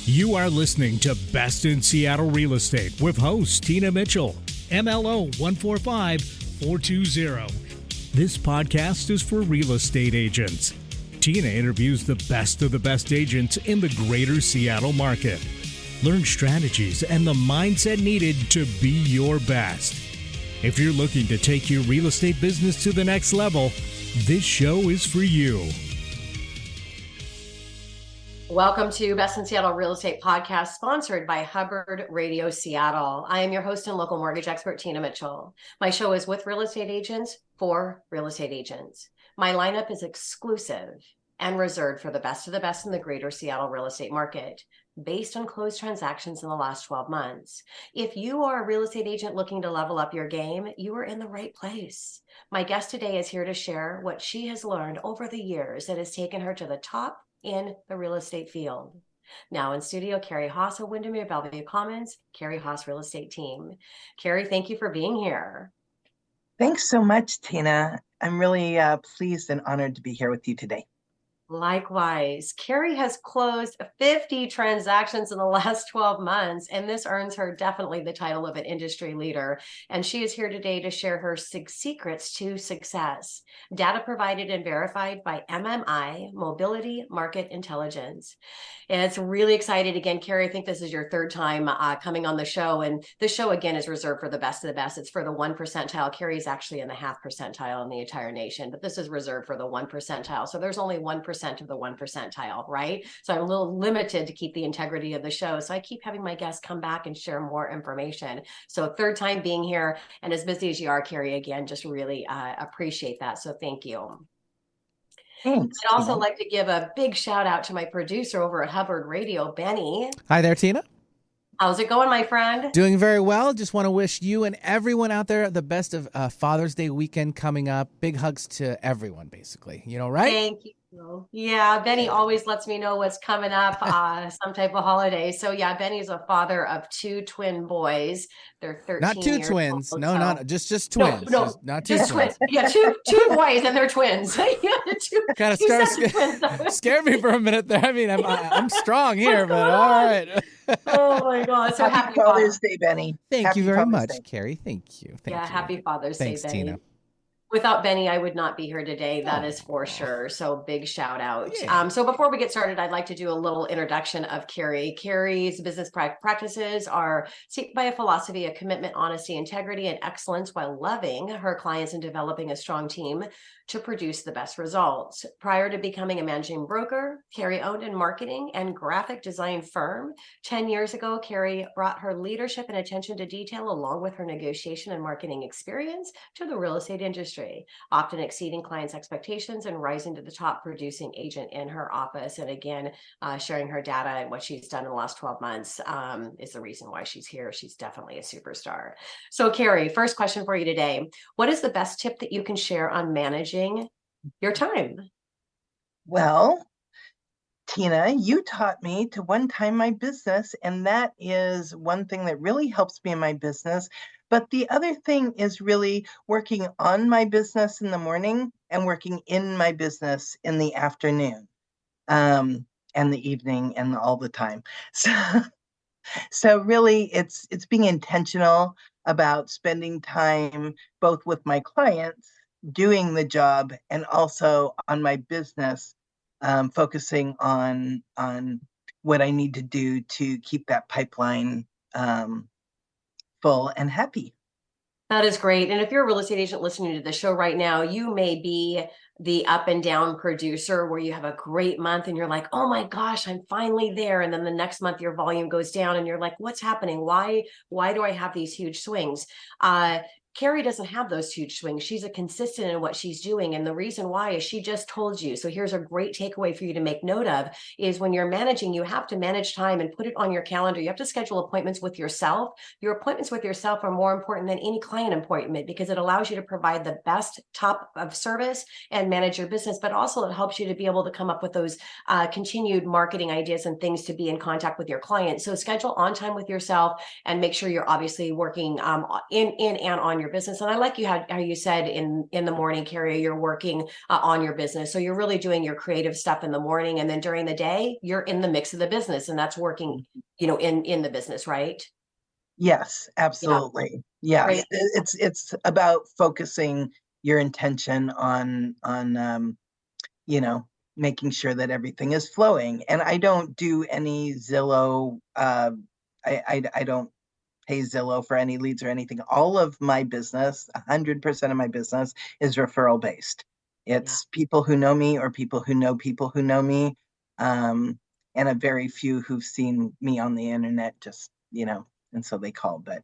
You are listening to Best in Seattle Real Estate with host Tina Mitchell, MLO 145420. This podcast is for real estate agents. Tina interviews the best of the best agents in the greater Seattle market. Learn strategies and the mindset needed to be your best. If you're looking to take your real estate business to the next level, this show is for you. Welcome to Best in Seattle Real Estate Podcast, sponsored by Hubbard Radio Seattle. I am your host and local mortgage expert, Tina Mitchell. My show is with real estate agents for real estate agents. My lineup is exclusive and reserved for the best of the best in the greater Seattle real estate market, based on closed transactions in the last 12 months. If you are a real estate agent looking to level up your game, you are in the right place. My guest today is here to share what she has learned over the years that has taken her to the top in the real estate field. Now in studio, Kari Haas of Windermere, Bellevue Commons, Kari Haas Real Estate Team. Kari, thank you for being here. Thanks so much, Tina. I'm really pleased and honored to be here with you today. Likewise, Kari has closed 50 transactions in the last 12 months, and this earns her definitely the title of an industry leader. And she is here today to share her 6 secrets to success. Data provided and verified by MMI, Mobility Market Intelligence. And it's really excited. Again, Kari, I think this is your 3rd time coming on the show. And the show, again, is reserved for the best of the best. It's for the 1 percentile. Kari is actually in the half percentile in the entire nation, but this is reserved for the 1 percentile. So there's only 1% of the 1 percentile, right? So I'm a little limited to keep the integrity of the show. So I keep having my guests come back and share more information. So 3rd time being here, and as busy as you are, Kari, again, just really appreciate that. So thank you. Thanks. I'd also like to give a big shout out to my producer over at Hubbard Radio, Benny. Hi there, Tina. How's it going, my friend? Doing very well. Just want to wish you and everyone out there the best of Father's Day weekend coming up. Big hugs to everyone, basically. You know, right? Thank you. Yeah, Benny always lets me know what's coming up, some type of holiday. So yeah, Benny's a father of 2 twin boys. They're 13 Not 2 years twins. old, No, so. not just twins. No, not 2 just twins. Yeah, two boys and they're twins. Kind of scared me for a minute there. I mean, I'm strong here, but all right. Oh my God! So happy Father's Day, Benny. Thank you very much, Kari. Thank you. Happy Father's Day, Benny. Tina. Without Benny, I would not be here today. That is for sure. So big shout out. Yeah. So before we get started, I'd like to do a little introduction of Kari. Kari's business practices are shaped by a philosophy of commitment, honesty, integrity, and excellence, while loving her clients and developing a strong team to produce the best results. Prior to becoming a managing broker, Kari owned a marketing and graphic design firm. 10 years ago, Kari brought her leadership and attention to detail, along with her negotiation and marketing experience, to the real estate industry, often exceeding clients' expectations and rising to the top producing agent in her office. And again, sharing her data and what she's done in the last 12 months is the reason why she's here. She's definitely a superstar. So Kari, first question for you today. What is the best tip that you can share on managing your time? Well, Tina, you taught me to one-time my business, and that is one thing that really helps me in my business. But the other thing is really working on my business in the morning and working in my business in the afternoon, and the evening, and all the time. So really, it's being intentional about spending time both with my clients, doing the job, and also on my business, focusing on what I need to do to keep that pipeline full and happy. That is great. And if you're a real estate agent listening to the show right now, you may be the up and down producer where you have a great month and you're like, oh my gosh, I'm finally there. And then the next month your volume goes down and you're like, what's happening? Why do I have these huge swings? Kari doesn't have those huge swings. She's a consistent in what she's doing. And the reason why is she just told you. So here's a great takeaway for you to make note of is when you're managing, you have to manage time and put it on your calendar. You have to schedule appointments with yourself. Your appointments with yourself are more important than any client appointment because it allows you to provide the best top of service and manage your business, but also it helps you to be able to come up with those continued marketing ideas and things to be in contact with your clients. So schedule on time with yourself and make sure you're obviously working in and on your your business. And I like how you said in the morning, Kari, you're working on your business. So you're really doing your creative stuff in the morning, and then during the day, you're in the mix of the business, and that's working, in the business, right? Yes, Yeah. absolutely. Yeah, Great. it's about focusing your intention on making sure that everything is flowing. And I don't do any Zillow. I don't pay Zillow for any leads or anything. All of my business, 100% of my business, is referral based. Yeah. It's people who know me or people who know people who know me, and a very few who've seen me on the internet. And so they call. But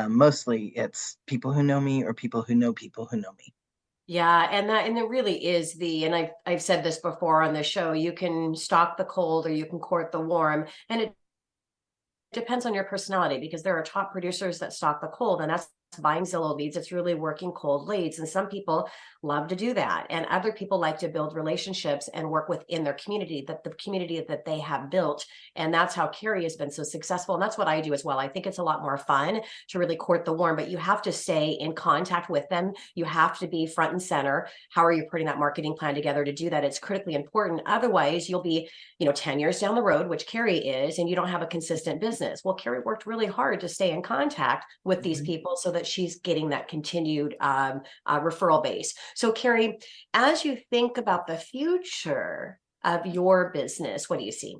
mostly it's people who know me or people who know people who know me. Yeah, and it really is and I've said this before on the show, you can stalk the cold or you can court the warm, and it depends on your personality, because there are top producers that stalk the cold, and that's buying Zillow leads. It's really working cold leads. And some people love to do that. And other people like to build relationships and work within their community, that the community that they have built. And that's how Kari has been so successful. And that's what I do as well. I think it's a lot more fun to really court the warm, but you have to stay in contact with them. You have to be front and center. How are you putting that marketing plan together to do that? It's critically important. Otherwise, you'll be, 10 years down the road, which Kari is, and you don't have a consistent business. Well, Kari worked really hard to stay in contact with these people so that she's getting that continued referral base. So Kari, as you think about the future of your business, what do you see?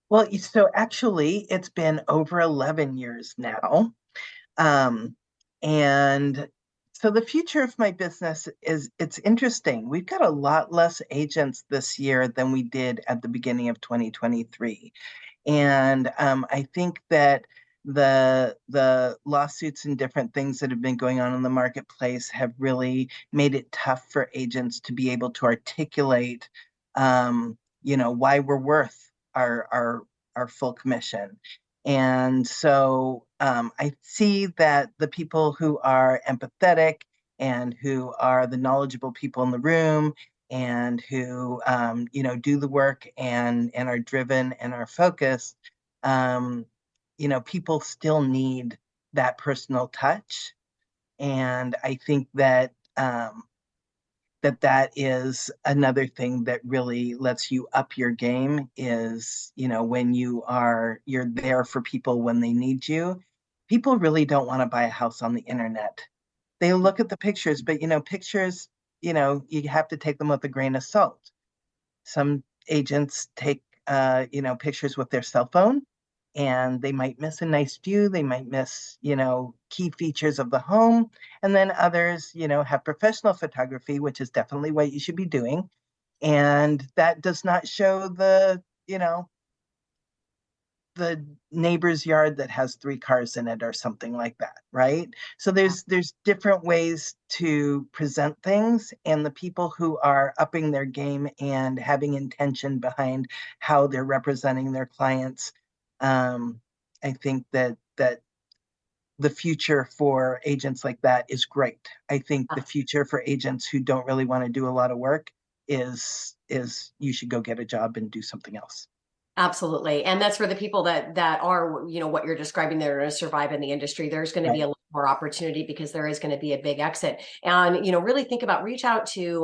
Well, so actually, it's been over 11 years now. And so the future of my business it's interesting. We've got a lot less agents this year than we did at the beginning of 2023. And I think that the lawsuits and different things that have been going on in the marketplace have really made it tough for agents to be able to articulate, why we're worth our full commission. And so I see that the people who are empathetic and who are the knowledgeable people in the room and who do the work and are driven and are focused, people still need that personal touch. And I think that that is another thing that really lets you up your game is, when you're there for people when they need you. People really don't want to buy a house on the internet. They look at the pictures, but pictures, you have to take them with a grain of salt. Some agents take pictures with their cell phone, and they might miss a nice view. They might miss, key features of the home. And then others, have professional photography, which is definitely what you should be doing. And that does not show the neighbor's yard that has 3 cars in it or something like that, right? So there's different ways to present things, and the people who are upping their game and having intention behind how they're representing their clients, I think that the future for agents like that is great. I think the future for agents who don't really want to do a lot of work is you should go get a job and do something else. Absolutely. And that's for the people that are, what you're describing, they're going to survive in the industry. There's going to be a lot more opportunity because there is going to be a big exit. And, really think about, reach out to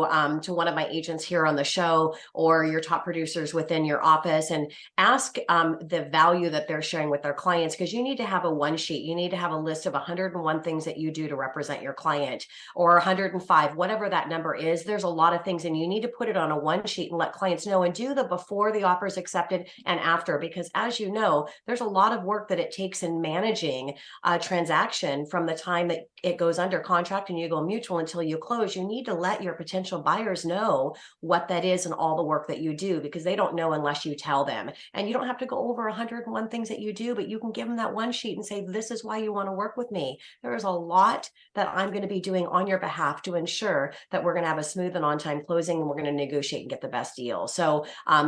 one of my agents here on the show or your top producers within your office and ask the value that they're sharing with their clients, because you need to have a one sheet. You need to have a list of 101 things that you do to represent your client, or 105, whatever that number is. There's a lot of things, and you need to put it on a one sheet and let clients know, and do the before the offer is accepted and after, because as you know, there's a lot of work that it takes in managing a transaction from the time that it goes under contract and you go mutual until you close. You need to let your potential buyers know what that is and all the work that you do, because they don't know unless you tell them. And you don't have to go over 101 things that you do, but you can give them that one sheet and say, this is why you want to work with me. There is a lot that I'm going to be doing on your behalf to ensure that we're going to have a smooth and on-time closing, and we're going to negotiate and get the best deal. So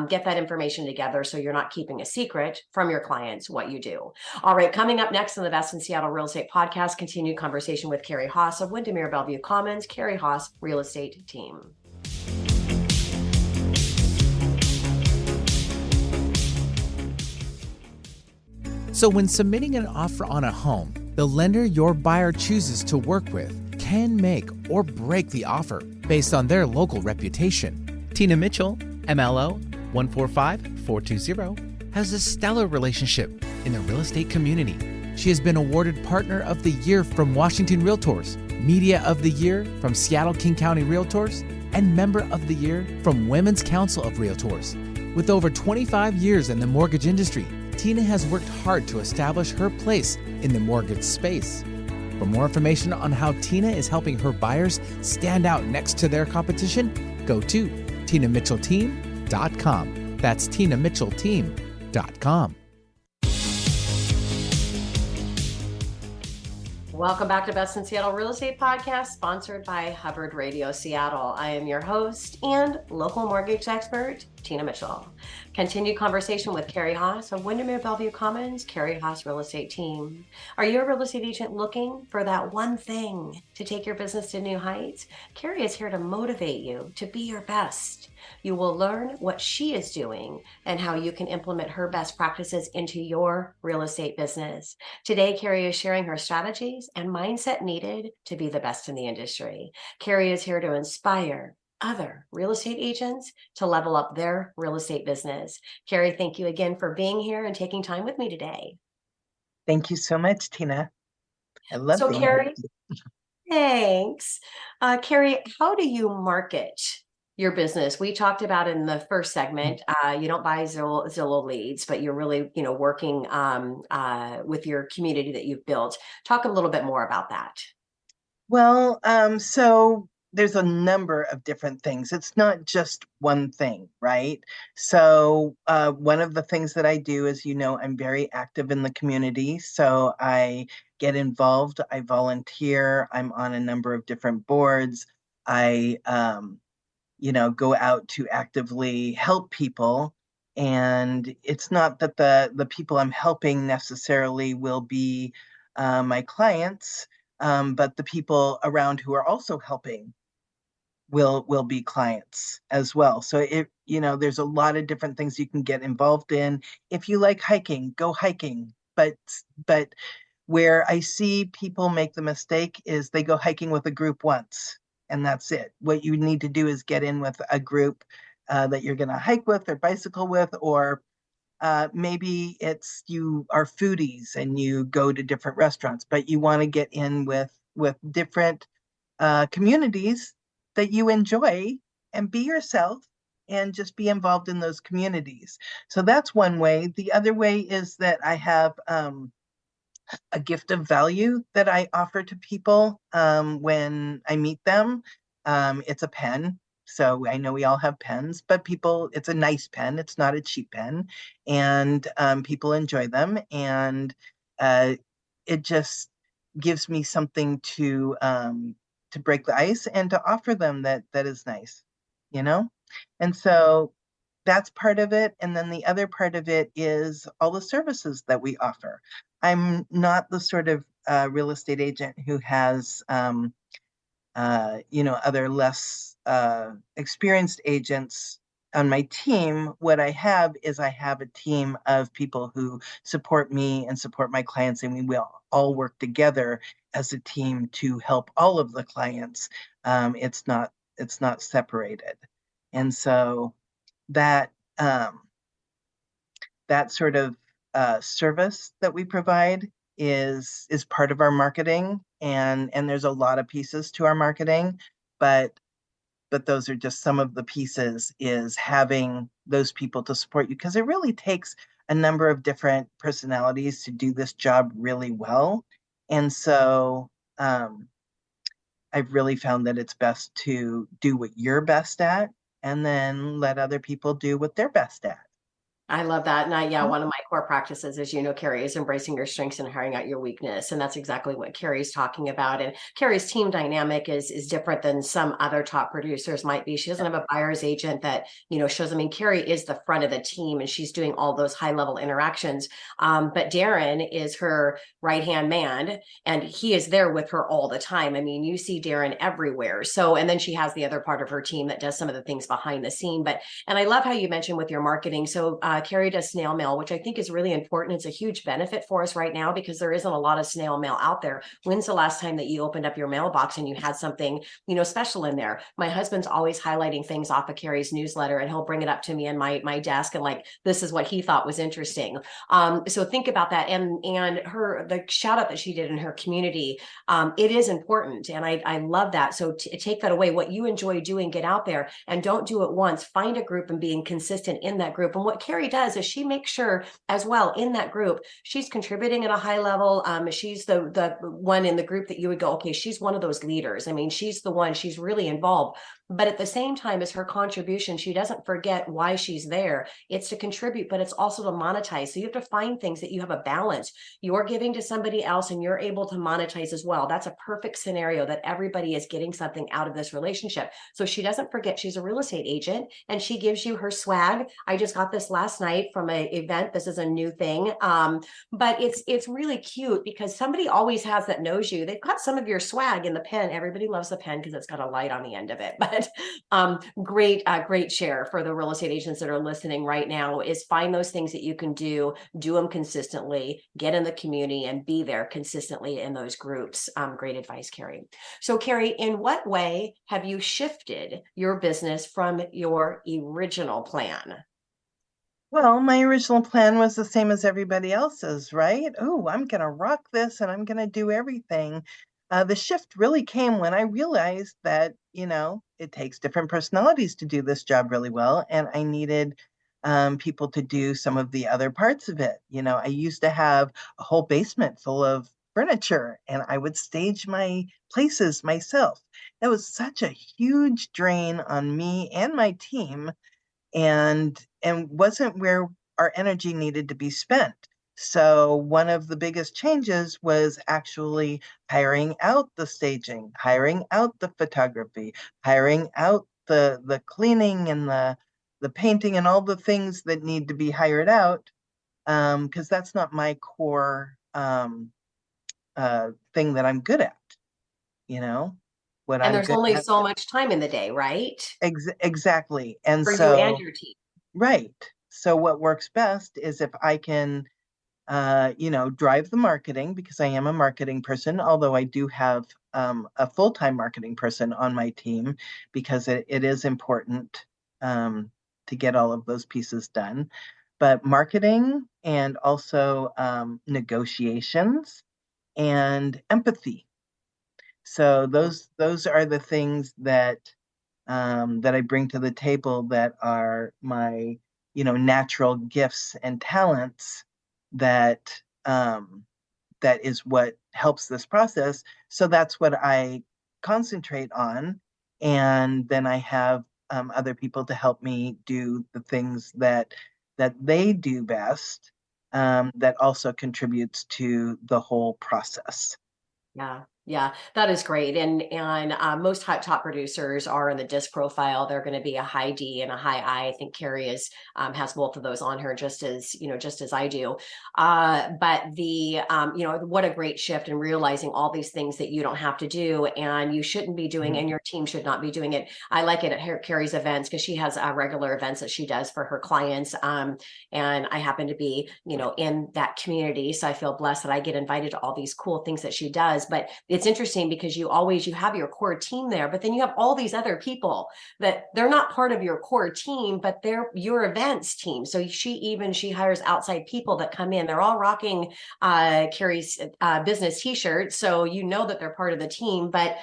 get that information together so you're not keeping a secret from your clients what you do. All right, coming up next on the Best in Seattle Real Estate Podcast, continued conversation with Kari Haas of Windermere Bellevue Commons, Kari Haas Real Estate Team. So when submitting an offer on a home, The lender your buyer chooses to work with can make or break the offer based on their local reputation. Tina Mitchell, MLO 145420, has a stellar relationship in the real estate community. She has been awarded Partner of the Year from Washington Realtors, Media of the Year from Seattle King County Realtors, and Member of the Year from Women's Council of Realtors. With over 25 years in the mortgage industry, Tina has worked hard to establish her place in the mortgage space. For more information on how Tina is helping her buyers stand out next to their competition, go to TinaMitchellTeam.com. That's TinaMitchellTeam.com. Welcome back to Best in Seattle Real Estate Podcast, sponsored by Hubbard Radio Seattle. I am your host and local mortgage expert, Tina Mitchell. Continued conversation with Kari Haas of Windermere Bellevue Commons, Kari Haas Real Estate Team. Are you a real estate agent looking for that one thing to take your business to new heights? Kari is here to motivate you to be your best. You will learn what she is doing and how you can implement her best practices into your real estate business. Today, Kari is sharing her strategies and mindset needed to be the best in the industry. Kari is here to inspire other real estate agents to level up their real estate business. Kari, thank you again for being here and taking time with me today. Thank you so much, Tina. I love So, being Kari, here. thanks. Kari, how do you market your business? We talked about in the first segment, you don't buy Zillow leads, but you're really, working with your community that you've built. Talk a little bit more about that. Well, so there's a number of different things. It's not just one thing, right? So one of the things that I do is, I'm very active in the community. So I get involved, I volunteer, I'm on a number of different boards. I, go out to actively help people. And it's not that the people I'm helping necessarily will be my clients, but the people around who are also helping will be clients as well. So there's a lot of different things you can get involved in. If you like hiking, go hiking. But where I see people make the mistake is they go hiking with a group once, and that's it. What you need to do is get in with a group that you're going to hike with or bicycle with, or maybe it's you are foodies and you go to different restaurants, but you want to get in with different communities that you enjoy and be yourself and just be involved in those communities. So that's one way. The other way is that I have a gift of value that I offer to people when I meet them. It's a pen. So I know we all have pens, but it's a nice pen. It's not a cheap pen, and people enjoy them. And it just gives me something to break the ice and to offer them that is nice, And so that's part of it. And then the other part of it is all the services that we offer. I'm not the sort of real estate agent who has, other less experienced agents on my team. What I have is I have a team of people who support me and support my clients, and we will all work together as a team to help all of the clients. It's not separated. And so that sort of service that we provide is part of our marketing, and there's a lot of pieces to our marketing, but those are just some of the pieces, is having those people to support you, because it really takes a number of different personalities to do this job really well. And so I've really found that it's best to do what you're best at and then let other people do what they're best at. I love that. And one of my core practices, as you know, Kari, is embracing your strengths and hiring out your weakness. And that's exactly what Kari's talking about. And Kari's team dynamic is different than some other top producers might be. She doesn't have a buyer's agent that, shows, Kari is the front of the team and she's doing all those high level interactions. But Darren is her right-hand man and he is there with her all the time. You see Darren everywhere. So, and then she has the other part of her team that does some of the things behind the scene. And I love how you mentioned with your marketing. So Kari does snail mail, which I think is really important. It's a huge benefit for us right now because there isn't a lot of snail mail out there. When's the last time that you opened up your mailbox and you had something, special in there? My husband's always highlighting things off of Kari's newsletter, and he'll bring it up to me in my desk and like, this is what he thought was interesting. So think about that. And the shout out that she did in her community, it is important. And I love that. So take that away. What you enjoy doing, get out there and don't do it once. Find a group and being consistent in that group. And what Kari does is she makes sure as well in that group, she's contributing at a high level. She's the one in the group that you would go, okay, she's one of those leaders. I mean, she's the one, she's really involved. But at the same time as her contribution, she doesn't forget why she's there. It's to contribute, but it's also to monetize. So you have to find things that you have a balance. You're giving to somebody else and you're able to monetize as well. That's a perfect scenario that everybody is getting something out of this relationship. So she doesn't forget she's a real estate agent and she gives you her swag. I just got this last night from an event. This is a new thing. But it's really cute because somebody always has that knows you. They've got some of your swag in the pen. Everybody loves the pen because it's got a light on the end of it. But great share for the real estate agents that are listening right now is find those things that you can do them consistently, get in the community and be there consistently in those groups. Great advice, Kari. So Kari, in what way have you shifted your business from your original plan? Well, my original plan was the same as everybody else's, right? Oh, I'm going to rock this and I'm going to do everything. The shift really came when I realized that, it takes different personalities to do this job really well. And I needed people to do some of the other parts of it. I used to have a whole basement full of furniture and I would stage my places myself. That was such a huge drain on me and my team and wasn't where our energy needed to be spent. So one of the biggest changes was actually hiring out the staging, hiring out the photography, hiring out the cleaning and the painting and all the things that need to be hired out, because that's not my core thing that I'm good at, what And I'm there's good only at. so much time in the day, right? Exactly. And For you so, and your team. right. So what works best is if I can drive the marketing because I am a marketing person, although I do have a full-time marketing person on my team because it is important to get all of those pieces done. But marketing and also negotiations and empathy. So those are the things that I bring to the table that are my natural gifts and talents that that is what helps this process. So that's what I concentrate on. And then I have other people to help me do the things that they do best, that also contributes to the whole process. Yeah, that is great. And most hot top producers are in the disc profile. They're going to be a high D and a high I. I think Kari has both of those on her, just as I do. But what a great shift in realizing all these things that you don't have to do and you shouldn't be doing, and your team should not be doing it. I like it at Kari's events because she has regular events that she does for her clients. And I happen to be, in that community, so I feel blessed that I get invited to all these cool things that she does. But it's interesting because you have your core team there, but then you have all these other people that they're not part of your core team, but they're your events team. So she hires outside people that come in. They're all rocking Kari's business t-shirt. So that they're part of the team. But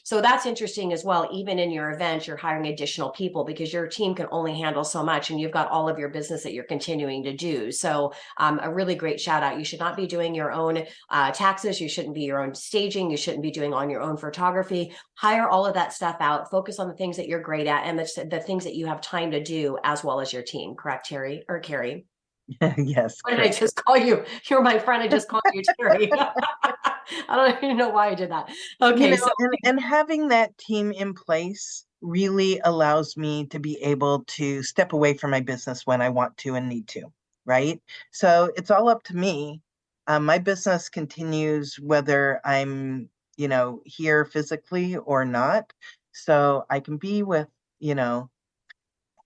so that's interesting as well. Even in your events, you're hiring additional people because your team can only handle so much and you've got all of your business that you're continuing to do. So a really great shout out. You should not be doing your own taxes. You shouldn't be your own staging. You shouldn't be doing on your own photography. Hire all of that stuff out. Focus on the things that you're great at and the things that you have time to do as well as your team. Correct, Terry or Kari? Yes. What did I just call you? You're my friend. I just called you Terry. I don't even know why I did that. Okay. And having that team in place really allows me to be able to step away from my business when I want to and need to, right? So it's all up to me. My business continues whether I'm, here physically or not. So I can be with,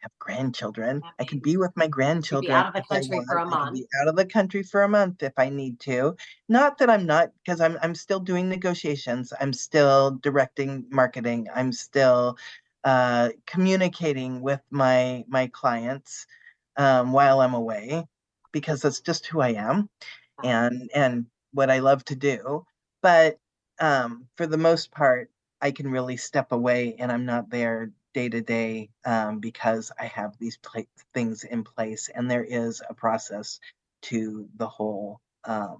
have grandchildren. I can be with my You'd be grandchildren out of the if I country for want. a I can month. be out of the country for a month if I need to. Not that I'm not, because I'm still doing negotiations. I'm still directing marketing. I'm still communicating with my clients while I'm away, because that's just who I am and what I love to do. But for the most part, I can really step away and I'm not there day to day because I have these things in place, and there is a process to the whole uh,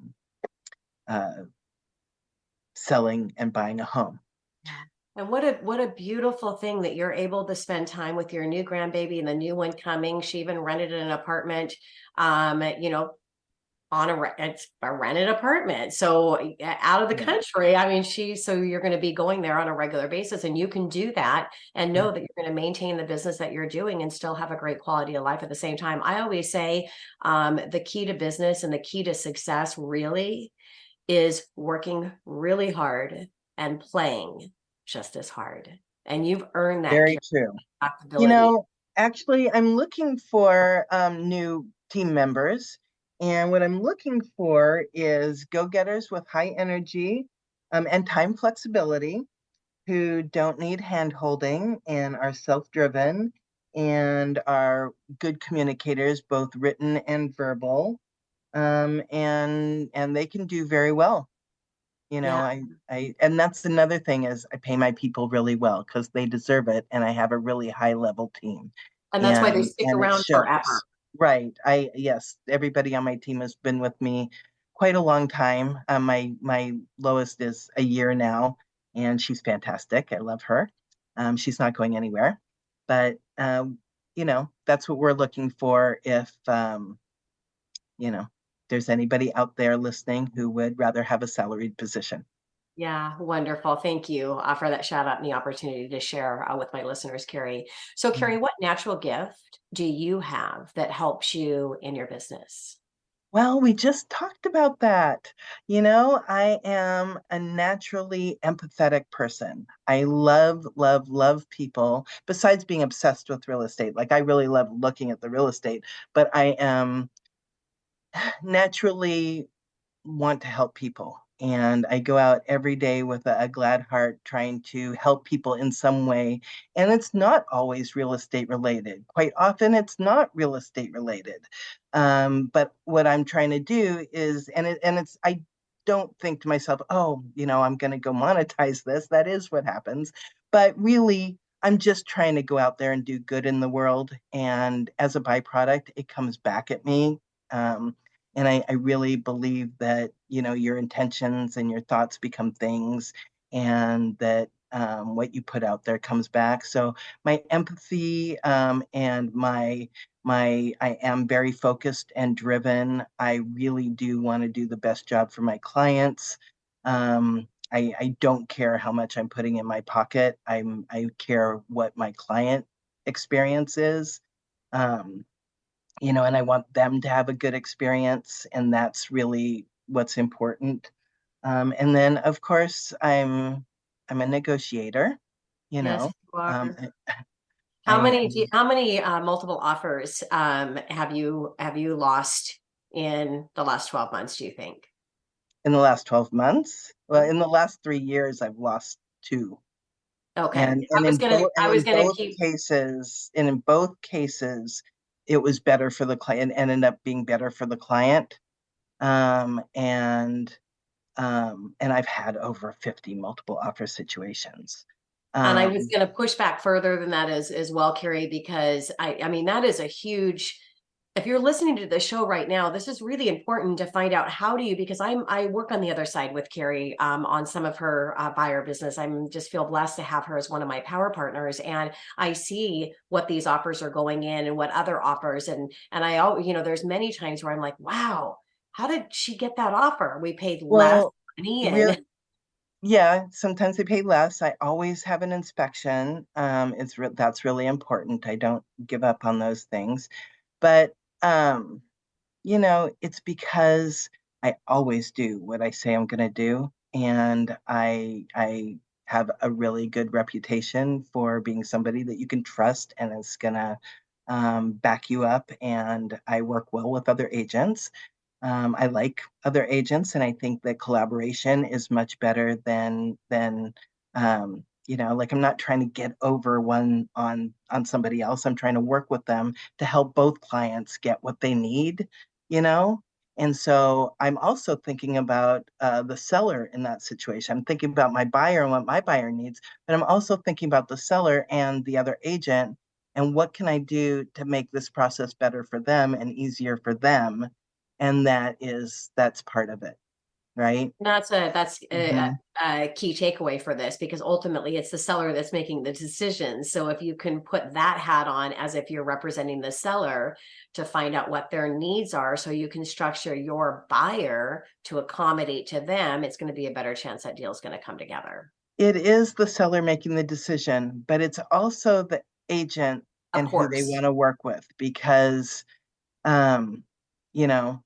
selling and buying a home. Yeah. And what a beautiful thing that you're able to spend time with your new grandbaby and the new one coming. She even rented an apartment, you know, on it's a rented apartment. So out of the Yeah. country. I mean, so you're going to be going there on a regular basis, and you can do that and know that you're going to maintain the business that you're doing and still have a great quality of life at the same time. I always say the key to business and the key to success really is working really hard and playing just as hard. And you've earned that Very true. You ability. know, actually, I'm looking for new team members. And what I'm looking for is go-getters with high energy and time flexibility, who don't need hand-holding and are self-driven and are good communicators, both written and verbal. And they can do very well. You know, Yeah. and that's another thing, is I pay my people really well because they deserve it, and I have a really high level team, And that's why they stick and it around forever. shows. Right. Yes, everybody on my team has been with me quite a long time. My lowest is a year now, and she's fantastic. I love her. She's not going anywhere, but that's what we're looking for. If there's anybody out there listening who would rather have a salaried position. Yeah, wonderful. Thank you for that shout out and the opportunity to share with my listeners, Kari. So, Kari, what natural gift do you have that helps you in your business? Well, we just talked about that. I am a naturally empathetic person. I love, love, love people, besides being obsessed with real estate. Like, I really love looking at the real estate, but I am naturally want to help people. And I go out every day with a glad heart trying to help people in some way. And it's not always real estate related. Quite often, it's not real estate related. But what I'm trying to do is, I don't think to myself, oh, I'm going to go monetize this. That is what happens. But really, I'm just trying to go out there and do good in the world. And as a byproduct, it comes back at me. And I really believe that, your intentions and your thoughts become things, and that what you put out there comes back. So my empathy and I am very focused and driven. I really do want to do the best job for my clients. I don't care how much I'm putting in my pocket. I care what my client experience is. Um, and I want them to have a good experience, and that's really what's important. And then, of course, I'm a negotiator. You Yes, know, you um, are. I How many multiple offers have you lost in the last 12 months, do you think? in the last 12 months, well, Mhm. in the last 3 years, I've lost two, Okay. and I was in gonna both keep cases, it was better for the client. Ended up being better for the client, um, and and I've had over 50 multiple offer situations. And I was Um, going to push back further than that as well, Kari, because I mean, that is a huge, if you're listening to the show right now, this is really important to find out how do you, because I work on the other side with Kari on some of her buyer business. I'm just feel blessed to have her as one of my power partners. And I see what these offers are going in and what other offers. And there's many times where I'm like, wow, how did she get that offer? We paid less well, money real, and yeah, sometimes they pay less. I always have an inspection. That's really important. I don't give up on those things. But it's because I always do what I say I'm going to do, and I have a really good reputation for being somebody that you can trust and is going to back you up, and I work well with other agents. I like other agents, and I think that collaboration is much better than like I'm not trying to get over one on somebody else. I'm trying to work with them to help both clients get what they need, you know. And so I'm also thinking about the seller in that situation. I'm thinking about my buyer and what my buyer needs, but I'm also thinking about the seller and the other agent and what can I do to make this process better for them and easier for them. And that's part of it, right? That's Mhm. a key takeaway for this, because ultimately it's the seller that's making the decision. So if you can put that hat on as if you're representing the seller to find out what their needs are, so you can structure your buyer to accommodate to them, it's going to be a better chance that deal is going to come together. It is the seller making the decision, but it's also the agent Of and who they course. want to work with because, um, you know,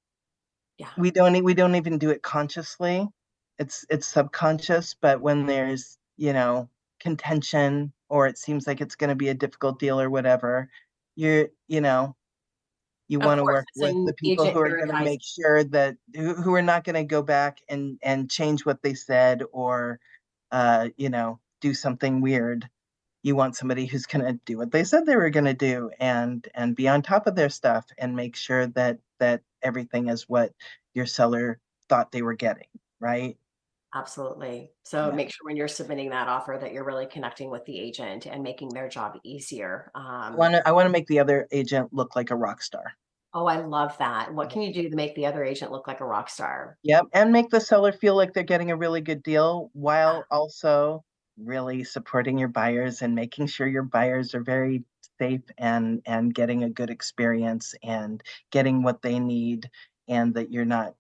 Yeah. we don't even do it consciously. It's subconscious, but when there's, contention or it seems like it's going to be a difficult deal or whatever, you're, you Of want to course, work it's with an the people who agent are you're going to advising. make sure that who are not going to go back and change what they said or do something weird. You want somebody who's going to do what they said they were going to do and be on top of their stuff and make sure that everything is what your seller thought they were getting, right? Absolutely. So Yeah. make sure when you're submitting that offer that you're really connecting with the agent and making their job easier. I want to make the other agent look like a rock star. Oh, I love that. What can you do to make the other agent look like a rock star? Yep, and make the seller feel like they're getting a really good deal while also really supporting your buyers and making sure your buyers are very safe and getting a good experience and getting what they need and that you're not,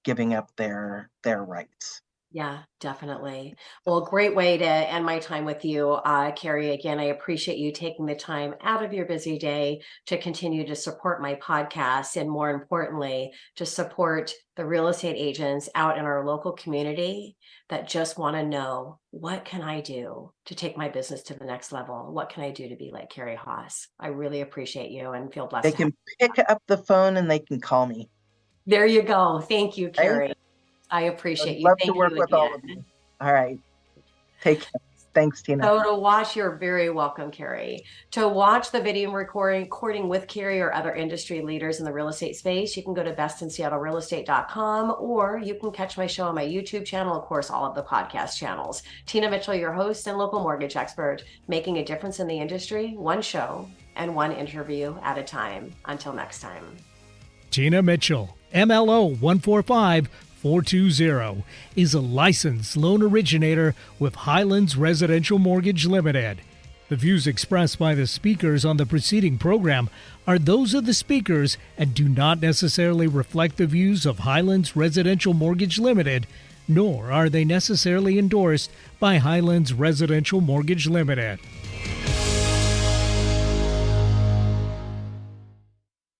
giving up their rights. Yeah, definitely. Well, great way to end my time with you, Kari. Again, I appreciate you taking the time out of your busy day to continue to support my podcast and, more importantly, to support the real estate agents out in our local community that just want to know, what can I do to take my business to the next level? What can I do to be like Kari Haas? I really appreciate you and feel blessed They to have can pick up the phone and they can call me, you. There you go. Thank you, right? Kari. I I'd appreciate you. love to Thank work you with all again. of you. All right. Take care. Thanks, Tina. So to watch, you're very welcome, Kari. To watch the video recording with Kari or other industry leaders in the real estate space, you can go to bestinseattlerealestate.com, or you can catch my show on my YouTube channel, of course, all of the podcast channels. Tina Mitchell, your host and local mortgage expert, making a difference in the industry, one show and one interview at a time. Until next time. Tina Mitchell, MLO 145420, is a licensed loan originator with Highlands Residential Mortgage Limited. The views expressed by the speakers on the preceding program are those of the speakers and do not necessarily reflect the views of Highlands Residential Mortgage Limited, nor are they necessarily endorsed by Highlands Residential Mortgage Limited.